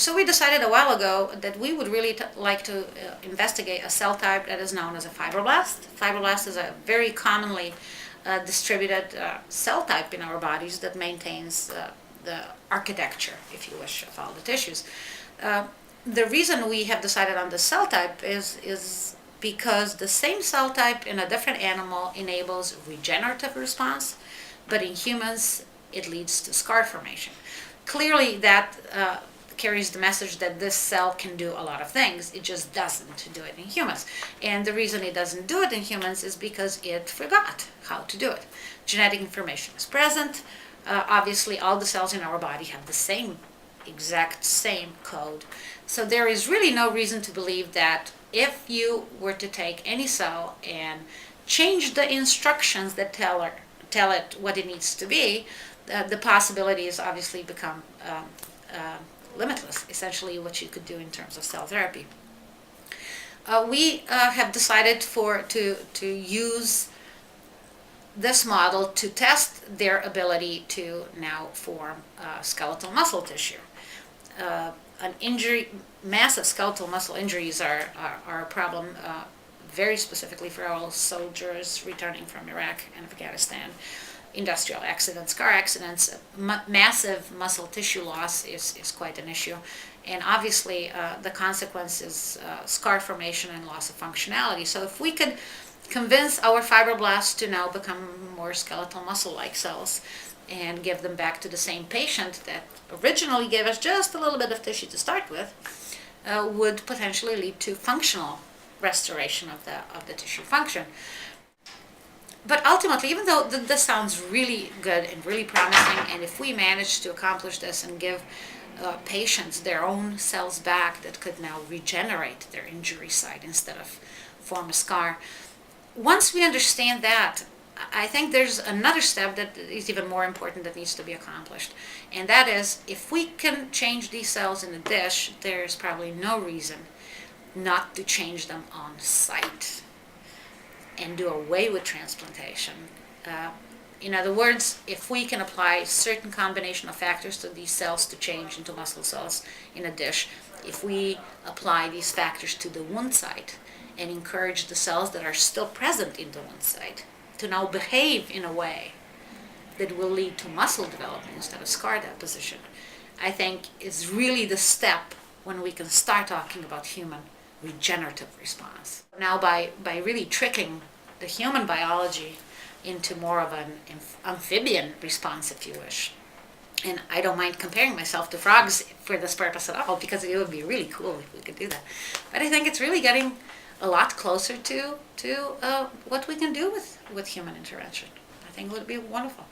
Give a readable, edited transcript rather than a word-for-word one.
So we decided a while ago that we would really like to investigate a cell type that is known as a fibroblast. Fibroblast is a very commonly distributed cell type in our bodies that maintains the architecture, if you wish, of all the tissues. The reason we have decided on the cell type is because the same cell type in a different animal enables regenerative response, but in humans it leads to scar formation. Clearly that carries the message that this cell can do a lot of things. It just doesn't do it in humans. And the reason it doesn't do it in humans is because it forgot how to do it. Genetic information is present. Obviously, all the cells in our body have the exact same code. So there is really no reason to believe that if you were to take any cell and change the instructions that tell it what it needs to be, the possibilities obviously become limitless, essentially what you could do in terms of cell therapy. We have decided to use this model to test their ability to now form skeletal muscle tissue. Massive skeletal muscle injuries are a problem very specifically for our soldiers returning from Iraq and Afghanistan. Industrial accidents, car accidents, massive muscle tissue loss is quite an issue. And obviously the consequence is scar formation and loss of functionality. So if we could convince our fibroblasts to now become more skeletal muscle-like cells and give them back to the same patient that originally gave us just a little bit of tissue to start with, would potentially lead to functional restoration of the tissue function. But ultimately, even though this sounds really good and really promising, and if we manage to accomplish this and give patients their own cells back that could now regenerate their injury site instead of form a scar, once we understand that, I think there's another step that is even more important that needs to be accomplished. And that is, if we can change these cells in a dish, there's probably no reason not to change them on site and do away with transplantation. In other words, if we can apply certain combination of factors to these cells to change into muscle cells in a dish, if we apply these factors to the wound site and encourage the cells that are still present in the wound site to now behave in a way that will lead to muscle development instead of scar deposition, I think is really the step when we can start talking about human regenerative response. Now by really tricking the human biology into more of an amphibian response, if you wish. And I don't mind comparing myself to frogs for this purpose at all, because it would be really cool if we could do that. But I think it's really getting a lot closer to what we can do with human intervention. I think it would be wonderful.